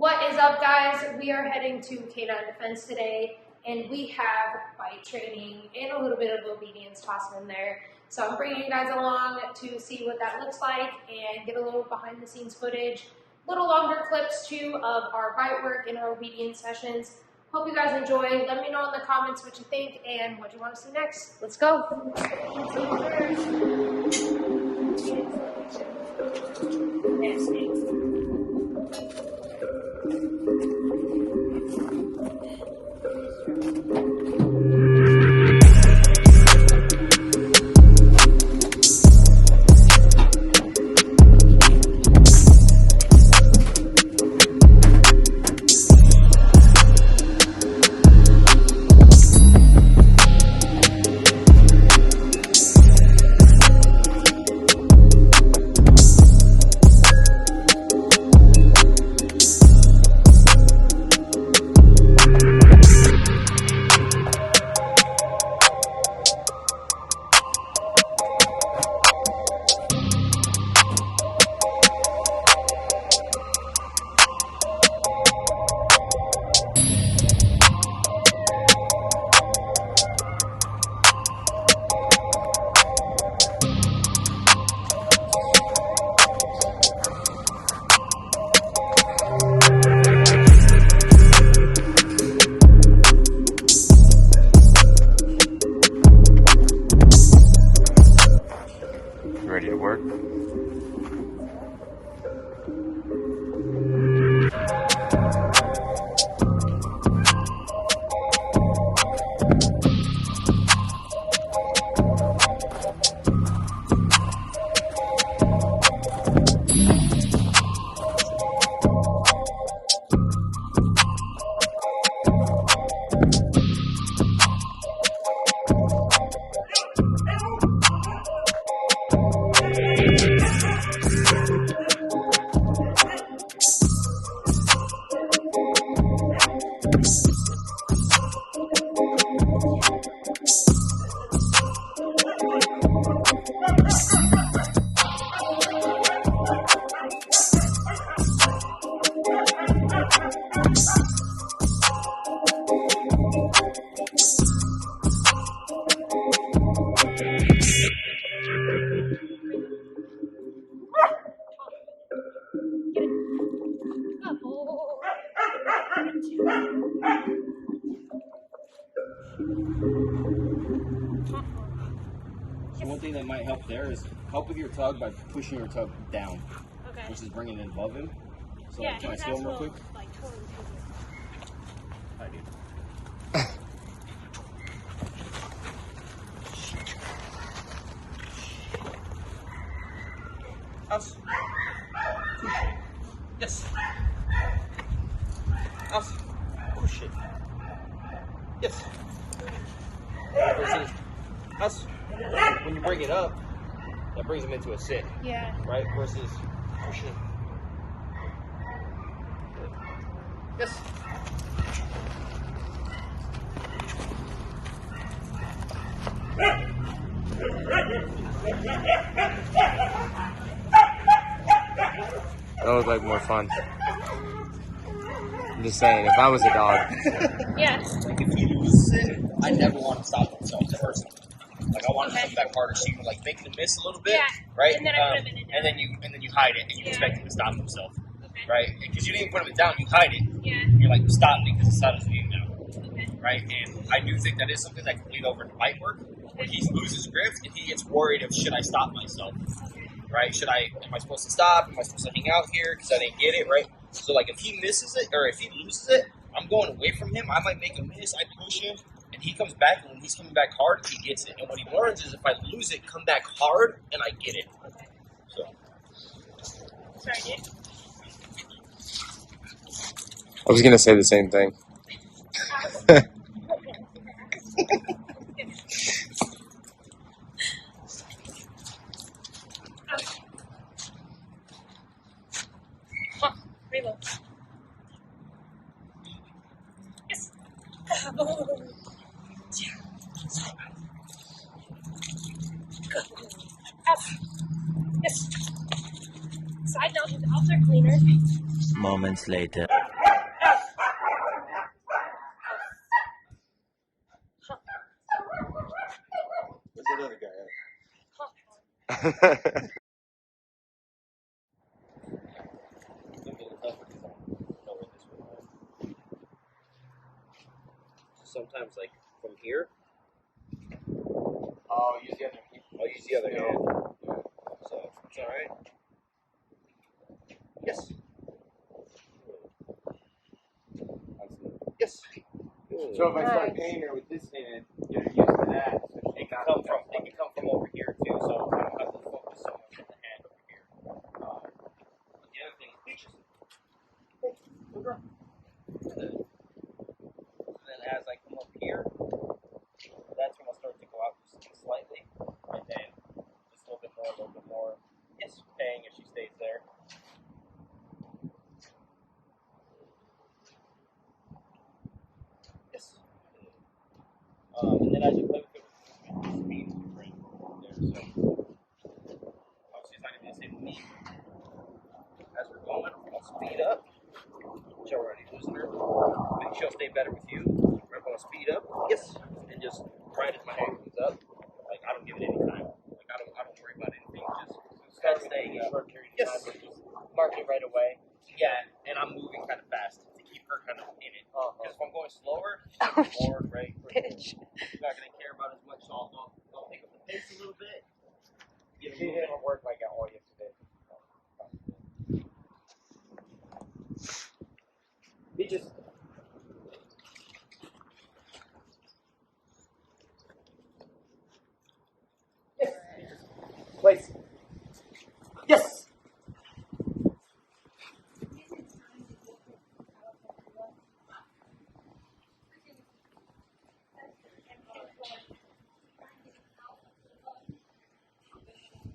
What is up, guys? We are heading to K9 Defense today, and we have bite training and a little bit of obedience tossed in there. So I'm bringing you guys along to see what that looks like and get a little behind the scenes footage, little longer clips too of our bite work and our obedience sessions. Hope you guys enjoy. Let me know in the comments what you think and what you want to see next. Let's go. Ready to work? So one thing that might help there is help with your tug by pushing your tug down, Okay. which is bringing it above him. So Yeah, can I steal him real quick? I do. Us. Yes. Us. Push it. Yes. Versus us. When you bring it up, that brings him into a sit. Yeah. Right? Versus pushing. Yes. That would look like more fun. I'm just saying, if I was a dog. Yeah. Like if he loses it, I never want to stop himself the first time. Like I want to come back harder so you can like make him miss a little bit, Yeah. right? And then I put him in it down. and then you hide it and you Yeah. expect him to stop himself, Okay. right? Because you didn't even put him down, you hide it. Yeah. You're like stop because the sun is being down, Okay. right? And I do think that is something that can bleed over into bite work, where he loses grip and he gets worried of should I stop myself, right? Am I supposed to stop? Am I supposed to hang out here because I didn't get it, right? So like if he misses it or if he loses it, I'm going away from him. I might make a miss. I push him, and he comes back. And when he's coming back hard, he gets it. And what he learns is if I lose it, come back hard, and I get it. Okay. So Sorry, dude. I was gonna say the same thing. Reload. Yes. Yes. Side note, his elves are cleaner. Moments later. Sometimes, like from here, Oh, use the other hand. I'll use the other hand. So it's all right. Yes. Yes. So if I start Nice. painting her with this hand, you're used to that. So It can come from over here too. So I don't have to focus so much on the hand over here. The other thing is peaches. Good girl. And then as I come up here, that's when I'll start to go out just slightly, and then just a little bit more. Yes, paying if she stays there. Yes. And then as you play with it, speed right there. So obviously it's not gonna be the same with me. As we're going, I'll speed up. Which I'm already losing her. Maybe she'll stay better with you. We're gonna speed up. Yes. And just right as my hand comes up. Like I don't give it any time. Like I don't worry about anything. Just start staying up. Yes. mark it right away. Yeah, and I'm moving kind of fast to keep her kind of in it. Because if I'm going slower, she's gonna be bored, right? Bitch. She's not gonna care about as much, so I'll pick up the pace a little bit. Get She moving. didn't work like at all yesterday. He just. Yes. Place. Yes.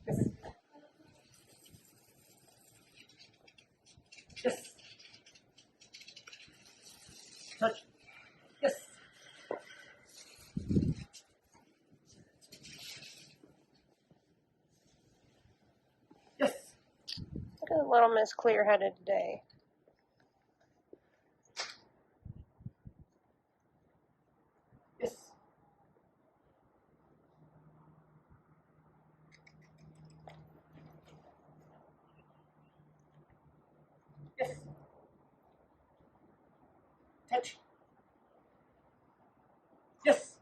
Yes. Touch. Yes. Yes. Look at little Miss Clear-headed today. Yes. Yes. Touch. Yes.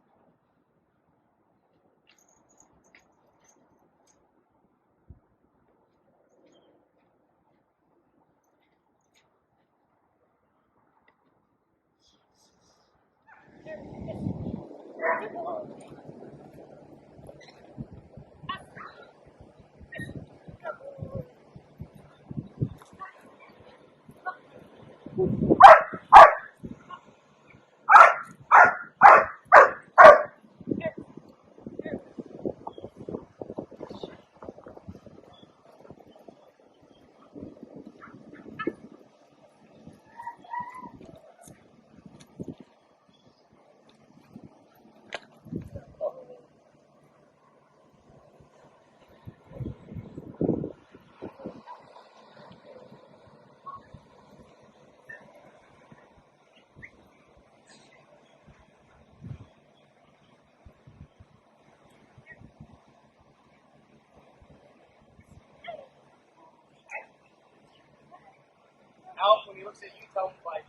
Alf, when he looks at you, tell him like.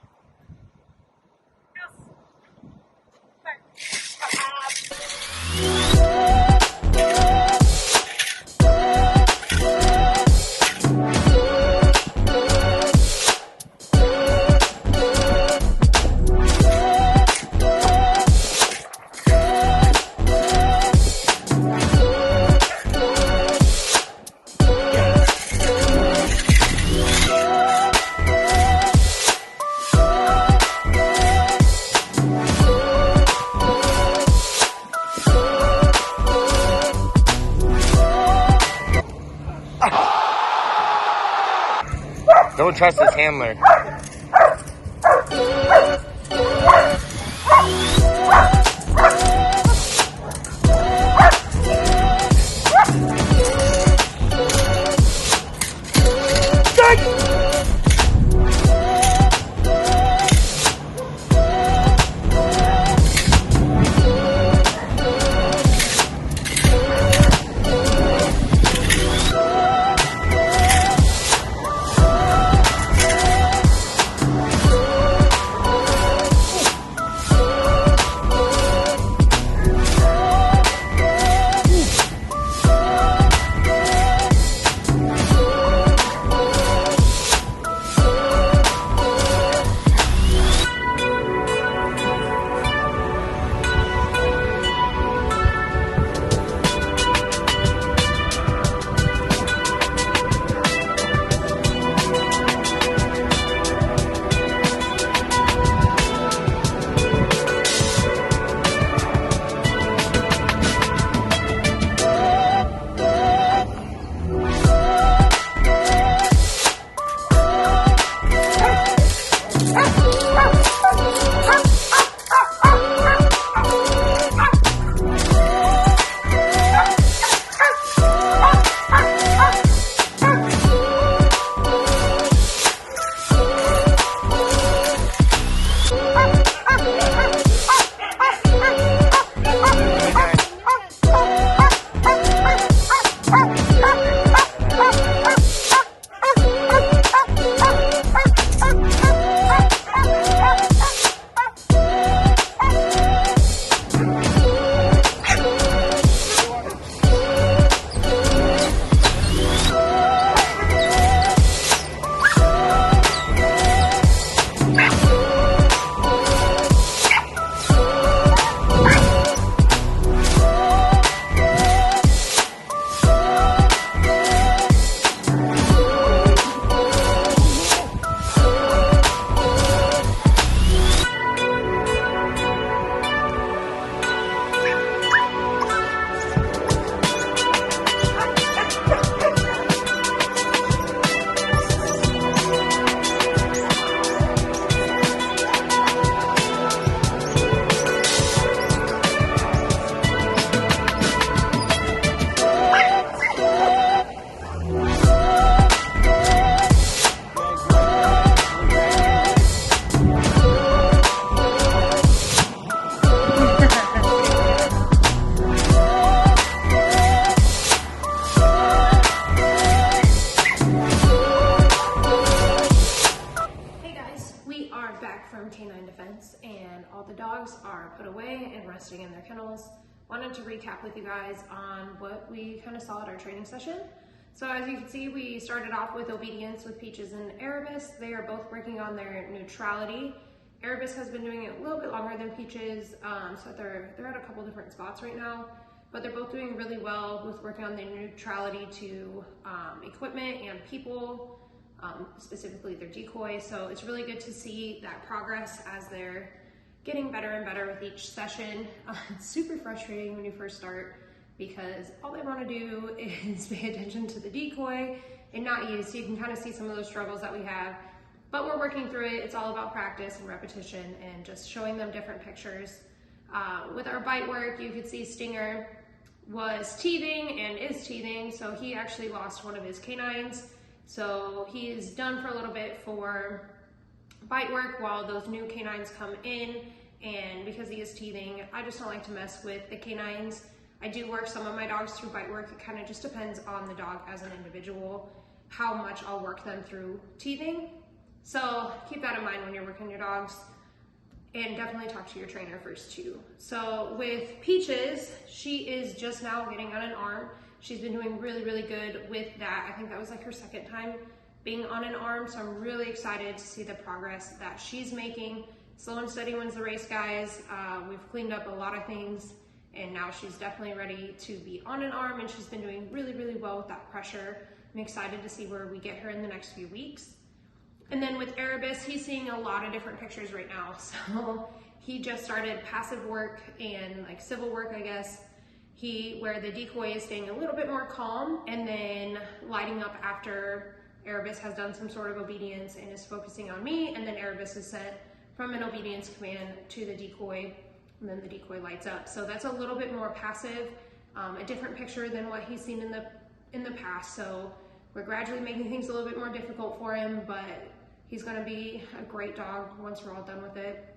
Don't trust his handler. And all the dogs are put away and resting in their kennels. Wanted to recap with you guys on what we kind of saw at our training session. So as you can see, we started off with obedience with Peaches and Erebus. They are both working on their neutrality. Erebus has been doing it a little bit longer than Peaches, so they're at a couple different spots right now, but they're both doing really well with working on their neutrality to equipment and people, specifically their decoy. So it's really good to see that progress as they're getting better and better with each session. It's super frustrating when you first start because all they want to do is pay attention to the decoy and not you, so you can kind of see some of those struggles that we have. But we're working through it. It's all about practice and repetition and just showing them different pictures. With our bite work, you could see Stinger was teething and is teething, so he actually lost one of his canines. So he is done for a little bit for bite work while those new canines come in, and because he is teething, I just don't like to mess with the canines. I do work some of my dogs through bite work. It kind of just depends on the dog as an individual, how much I'll work them through teething. So keep that in mind when you're working your dogs, and definitely talk to your trainer first too. So with Peaches, she is just now getting on an arm. She's been doing really, really good with that. I think that was like her second time being on an arm, so I'm really excited to see the progress that she's making. Slow and steady wins the race, guys. We've cleaned up a lot of things, and now she's definitely ready to be on an arm, and she's been doing really, really well with that pressure. I'm excited to see where we get her in the next few weeks. And then with Erebus, he's seeing a lot of different pictures right now. So he just started passive work and like civil work, I guess. Where the decoy is staying a little bit more calm and then lighting up after Erebus has done some sort of obedience and is focusing on me, and then Erebus is sent from an obedience command to the decoy, and then the decoy lights up. So that's a little bit more passive, a different picture than what he's seen in the past. So we're gradually making things a little bit more difficult for him, but he's gonna be a great dog once we're all done with it.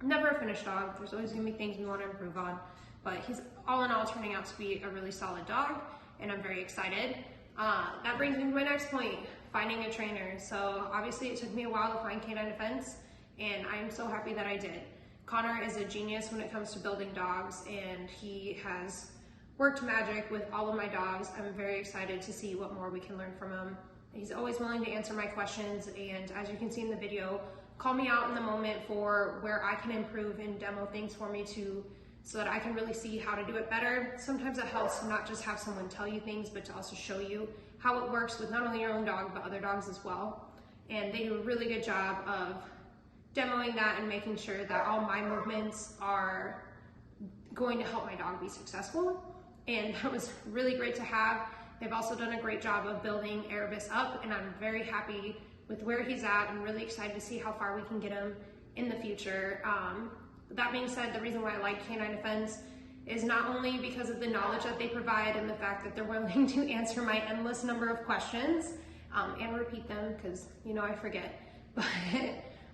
Never a finished dog. There's always gonna be things we want to improve on, but he's all in all turning out to be a really solid dog, and I'm very excited. That brings me to my next point, finding a trainer. So obviously it took me a while to find Canine Defense, and I'm so happy that I did. Connor is a genius when it comes to building dogs, and he has worked magic with all of my dogs. I'm very excited to see what more we can learn from him. He's always willing to answer my questions, and as you can see in the video, call me out in the moment for where I can improve and demo things for me so that I can really see how to do it better. Sometimes it helps to not just have someone tell you things, but to also show you how it works with not only your own dog, but other dogs as well. And they do a really good job of demoing that and making sure that all my movements are going to help my dog be successful. And that was really great to have. They've also done a great job of building Erebus up, and I'm very happy with where he's at. I'm really excited to see how far we can get him in the future. That being said, the reason why I like Canine Defense is not only because of the knowledge that they provide and the fact that they're willing to answer my endless number of questions and repeat them, because I forget, but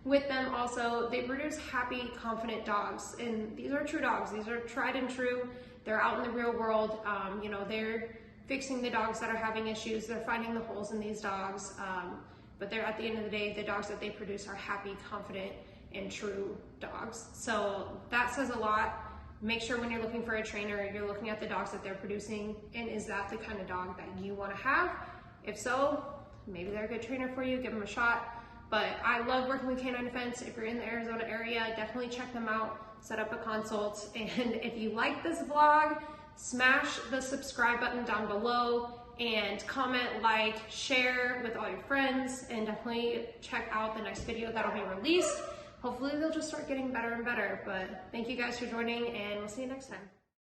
with them also, they produce happy, confident dogs, and these are true dogs. These are tried and true. They're out in the real world. They're fixing the dogs that are having issues. They're finding the holes in these dogs, but they're, at the end of the day, the dogs that they produce are happy, confident, and true dogs. So that says a lot. Make sure when you're looking for a trainer, you're looking at the dogs that they're producing, and is that the kind of dog that you want to have? If so, maybe they're a good trainer for you. Give them a shot. But I love working with Canine Defense. If you're in the Arizona area, definitely check them out, set up a consult. And if you like this vlog, smash the subscribe button down below and comment, like, share with all your friends, and definitely check out the next video that'll be released. Hopefully they'll just start getting better and better. But thank you guys for joining, and we'll see you next time.